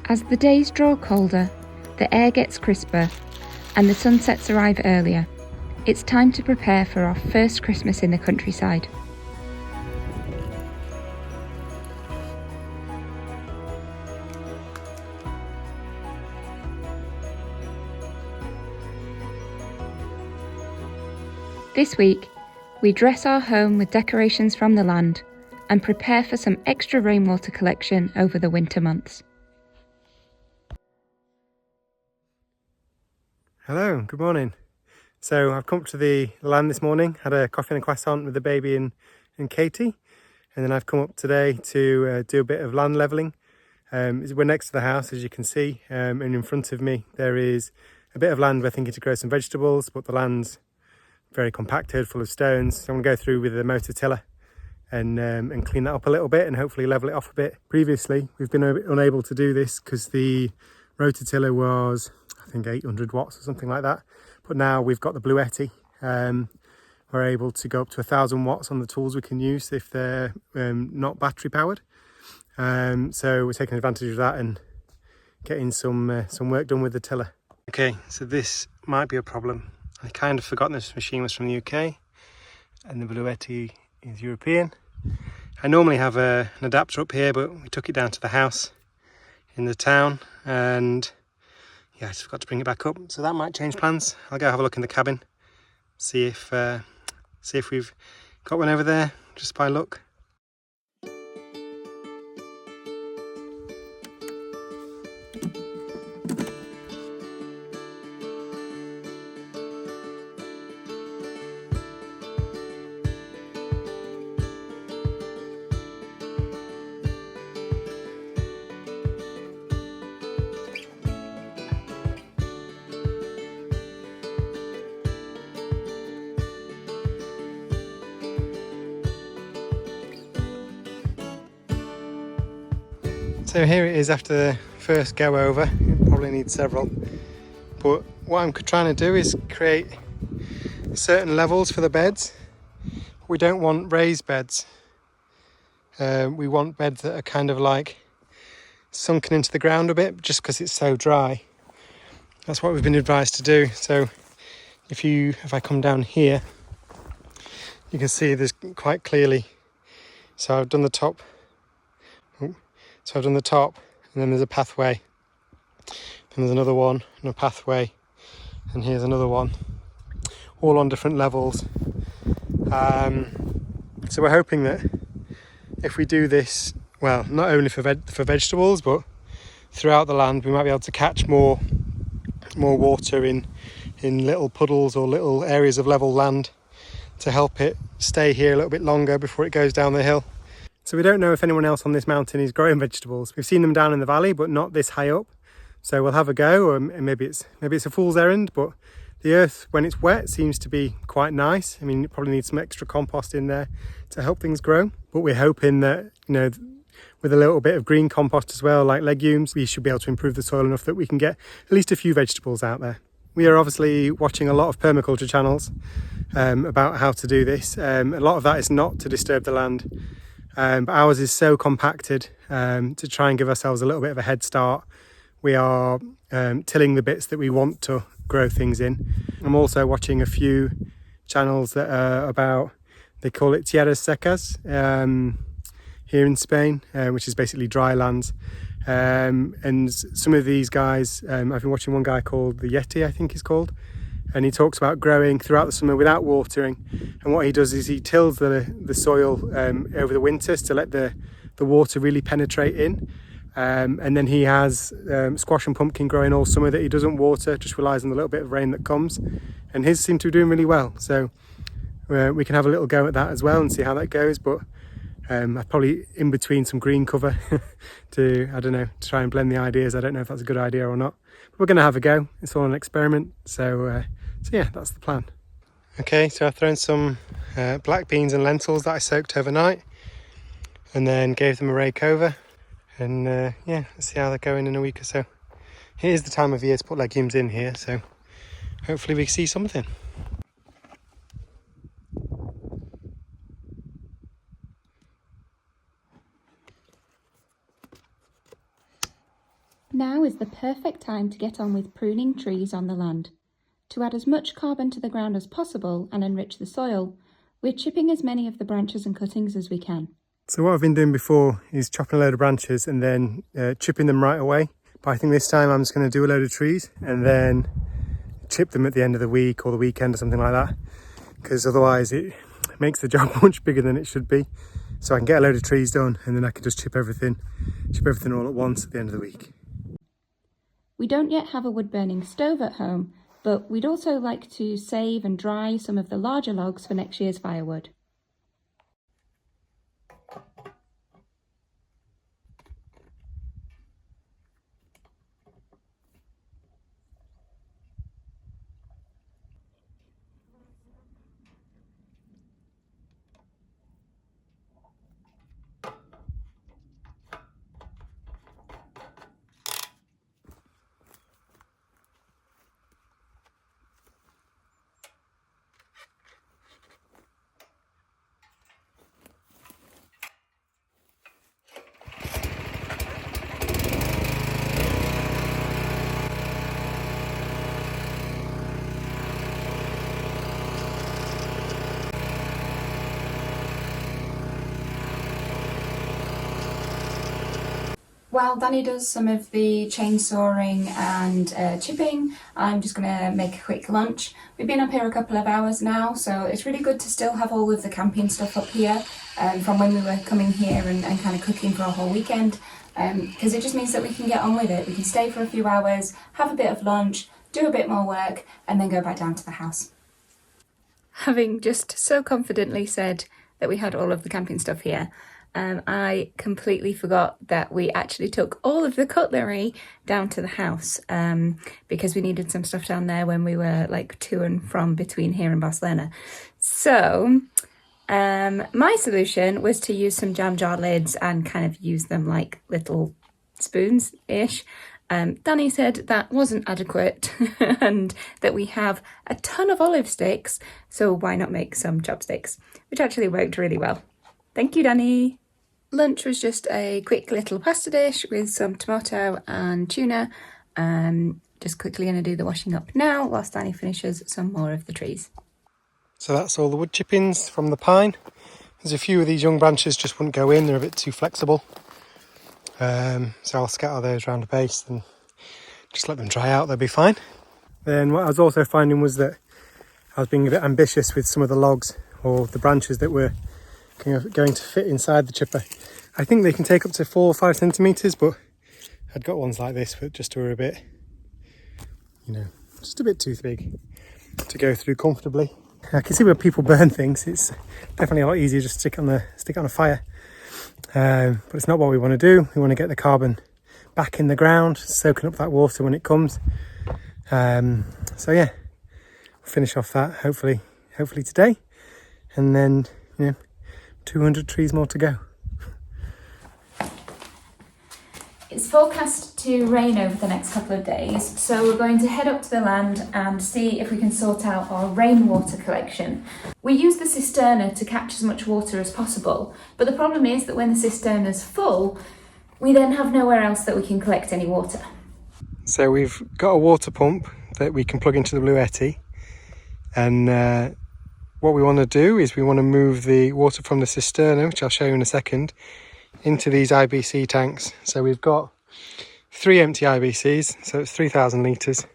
As the days draw colder, the air gets crisper, and the sunsets arrive earlier, it's time to prepare for our first Christmas in the countryside. This week, we dress our home with decorations from the land and prepare for some extra rainwater collection over the winter months. Hello, good morning. So I've come up to the land this morning, had a coffee and a croissant with the baby and Katie, and then I've come up today to do a bit of land levelling. We're next to the house, as you can see, and in front of me there is a bit of land we're thinking to grow some vegetables, but the land's very compacted, full of stones. So I'm going to go through with the motor tiller and clean that up a little bit and hopefully level it off a bit. Previously, we've been unable to do this because the rototiller was, I think, 800 watts or something like that. But now we've got the Bluetti. We're able to go up to 1,000 watts on the tools we can use if they're not battery powered. So we're taking advantage of that and getting some work done with the tiller. Okay, so this might be a problem. I kind of forgotten this machine was from the UK and the Bluetti is European. I normally have an adapter up here, but we took it down to the house in the town and yeah, I just forgot to bring it back up. So that might change plans. I'll go have a look in the cabin, see if we've got one over there just by luck. So here it is after the first go over. It probably needs several, but what I'm trying to do is create certain levels for the beds. We don't want raised beds. We want beds that are kind of like sunken into the ground a bit, just because it's so dry. That's what we've been advised to do. So if I come down here, you can see there's quite clearly. So I've done the top. So I've done the top, and then there's a pathway. Then there's another one, and a pathway, and here's another one, all on different levels. So we're hoping that if we do this, well, not only for vegetables, but throughout the land, we might be able to catch more water in little puddles or little areas of level land to help it stay here a little bit longer before it goes down the hill. So we don't know if anyone else on this mountain is growing vegetables. We've seen them down in the valley, but not this high up. So we'll have a go, and maybe it's a fool's errand, but the earth, when it's wet, seems to be quite nice. I mean, it probably needs some extra compost in there to help things grow. But we're hoping that, with a little bit of green compost as well, like legumes, we should be able to improve the soil enough that we can get at least a few vegetables out there. We are obviously watching a lot of permaculture channels about how to do this. A lot of that is not to disturb the land. But ours is so compacted to try and give ourselves a little bit of a head start. We are tilling the bits that we want to grow things in. I'm also watching a few channels that are about, they call it tierras secas here in Spain, which is basically dry lands. And some of these guys, I've been watching one guy called the Yeti, I think he's called. And he talks about growing throughout the summer without watering. And what he does is he tills the soil over the winters to let the water really penetrate in. And then he has squash and pumpkin growing all summer that he doesn't water, just relies on the little bit of rain that comes. And his seem to be doing really well. So we can have a little go at that as well and see how that goes. But I'm probably in between some green cover to try and blend the ideas. I don't know if that's a good idea or not. But we're going to have a go. It's all an experiment. So yeah, that's the plan. Okay, so I've thrown some black beans and lentils that I soaked overnight and then gave them a rake over. And yeah, let's see how they're going in a week or so. It is the time of year to put legumes in here, so hopefully we see something. Now is the perfect time to get on with pruning trees on the land. To add as much carbon to the ground as possible and enrich the soil, we're chipping as many of the branches and cuttings as we can. So what I've been doing before is chopping a load of branches and then chipping them right away. But I think this time I'm just going to do a load of trees and then chip them at the end of the week or the weekend or something like that. Because otherwise it makes the job much bigger than it should be. So I can get a load of trees done and then I can just chip everything all at once at the end of the week. We don't yet have a wood-burning stove at home, but we'd also like to save and dry some of the larger logs for next year's firewood. While Danny does some of the chainsawing and chipping, I'm just going to make a quick lunch. We've been up here a couple of hours now, so it's really good to still have all of the camping stuff up here from when we were coming here and kind of cooking for a whole weekend, because it just means that we can get on with it. We can stay for a few hours, have a bit of lunch, do a bit more work, and then go back down to the house. Having just so confidently said that we had all of the camping stuff here, I completely forgot that we actually took all of the cutlery down to the house because we needed some stuff down there when we were like to and from between here and Barcelona. So my solution was to use some jam jar lids and kind of use them like little spoons-ish. Danny said that wasn't adequate and that we have a ton of olive sticks, so why not make some chopsticks, which actually worked really well. Thank you, Danny. Lunch was just a quick little pasta dish with some tomato and tuna. Just quickly going to do the washing up now whilst Danny finishes some more of the trees. So that's all the wood chippings from the pine. There's a few of these young branches just wouldn't go in, they're a bit too flexible. So I'll scatter those around the base and just let them dry out, they'll be fine. Then what I was also finding was that I was being a bit ambitious with some of the logs or the branches that were going to fit inside the chipper. I think they can take up to 4 or 5 centimetres, but I'd got ones like this that just were a bit, just a bit too big to go through comfortably. I can see where people burn things. It's definitely a lot easier just to stick on a fire. But it's not what we want to do. We want to get the carbon back in the ground, soaking up that water when it comes. So yeah, we'll finish off that hopefully today, and then 200 trees more to go. It's forecast to rain over the next couple of days, so we're going to head up to the land and see if we can sort out our rainwater collection. We use the cisterna to catch as much water as possible, but the problem is that when the cisterna's full, we then have nowhere else that we can collect any water. So we've got a water pump that we can plug into the Bluetti, and what we want to do is we want to move the water from the cisterna, which I'll show you in a second, into these IBC tanks. So we've got 3 empty IBCs, so it's 3,000 litres.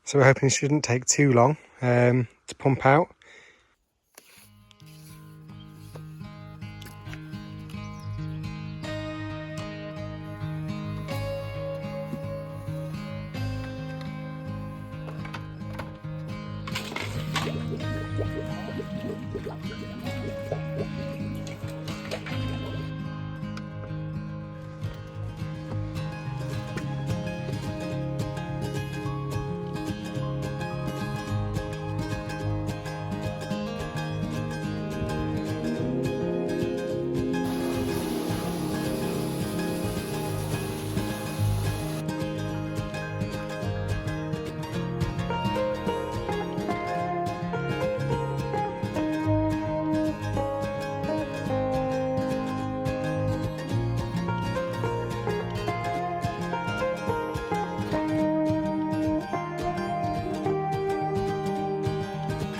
So we're hoping it shouldn't take too long to pump out.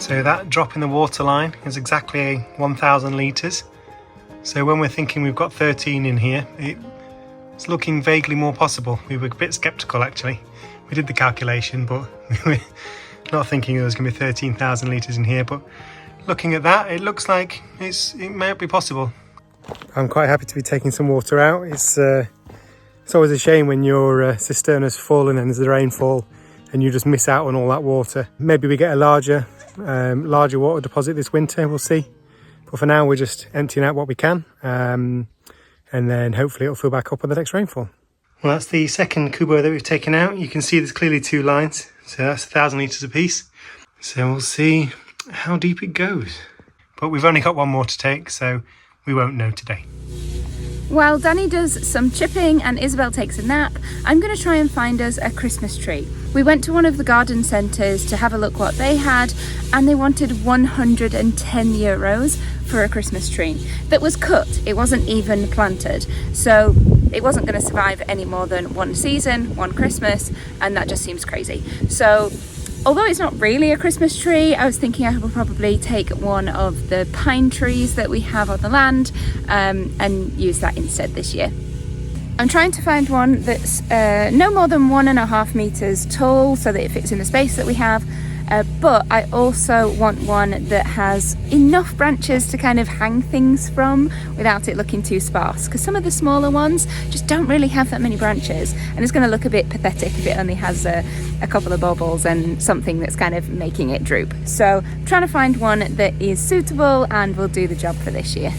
So that drop in the water line is exactly 1,000 litres. So when we're thinking we've got 13 in here, it's looking vaguely more possible. We were a bit sceptical actually. We did the calculation, but we were not thinking there was going to be 13,000 litres in here. But looking at that, it looks like it might be possible. I'm quite happy to be taking some water out. It's always a shame when your cistern has fallen and there's the rainfall and you just miss out on all that water. Maybe we get a larger water deposit this winter, we'll see. But for now, we're just emptying out what we can, and then hopefully it'll fill back up with the next rainfall. Well, that's the second kubo that we've taken out. You can see there's clearly 2 lines, so that's 1,000 litres apiece. So we'll see how deep it goes. But we've only got one more to take, so we won't know today. While Danny does some chipping and Isabel takes a nap, I'm going to try and find us a Christmas tree. We went to one of the garden centres to have a look what they had, and they wanted 110 euros for a Christmas tree that was cut. It wasn't even planted, so it wasn't going to survive any more than one season, one Christmas, and that just seems crazy. So although it's not really a Christmas tree, I was thinking I would probably take one of the pine trees that we have on the land and use that instead this year. I'm trying to find one that's no more than 1.5 meters tall so that it fits in the space that we have, but I also want one that has enough branches to kind of hang things from without it looking too sparse, because some of the smaller ones just don't really have that many branches and it's going to look a bit pathetic if it only has a couple of baubles and something that's kind of making it droop. So I'm trying to find one that is suitable and will do the job for this year.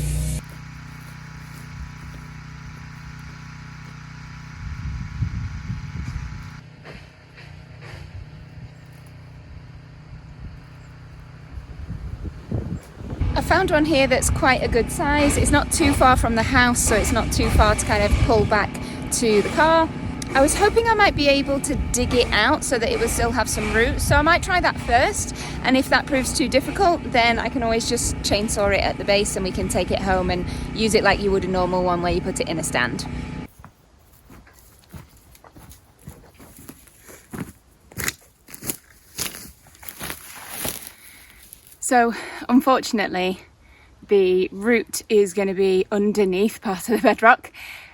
I found one here that's quite a good size. It's not too far from the house, so it's not too far to kind of pull back to the car. I was hoping I might be able to dig it out so that it would still have some roots, so I might try that first, and if that proves too difficult then I can always just chainsaw it at the base and we can take it home and use it like you would a normal one where you put it in a stand. So unfortunately the root is going to be underneath part of the bedrock.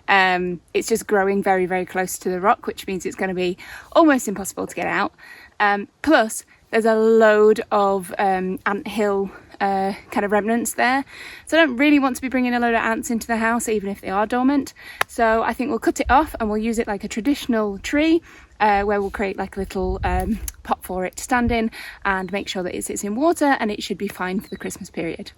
It's just growing very, very close to the rock, which means it's going to be almost impossible to get out. Plus there's a load of anthill kind of remnants there, so I don't really want to be bringing a load of ants into the house even if they are dormant. So I think we'll cut it off and we'll use it like a traditional tree, where we'll create like a little pot for it to stand in and make sure that it sits in water, and it should be fine for the Christmas period.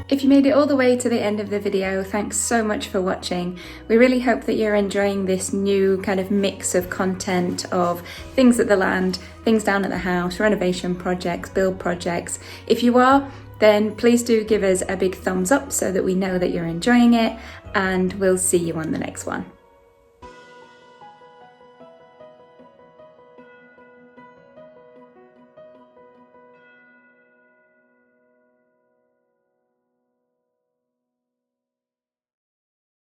If you made it all the way to the end of the video, thanks so much for watching. We really hope that you're enjoying this new kind of mix of content of things at the land, things down at the house, renovation projects, build projects. If you are, then please do give us a big thumbs up so that we know that you're enjoying it, and we'll see you on the next one.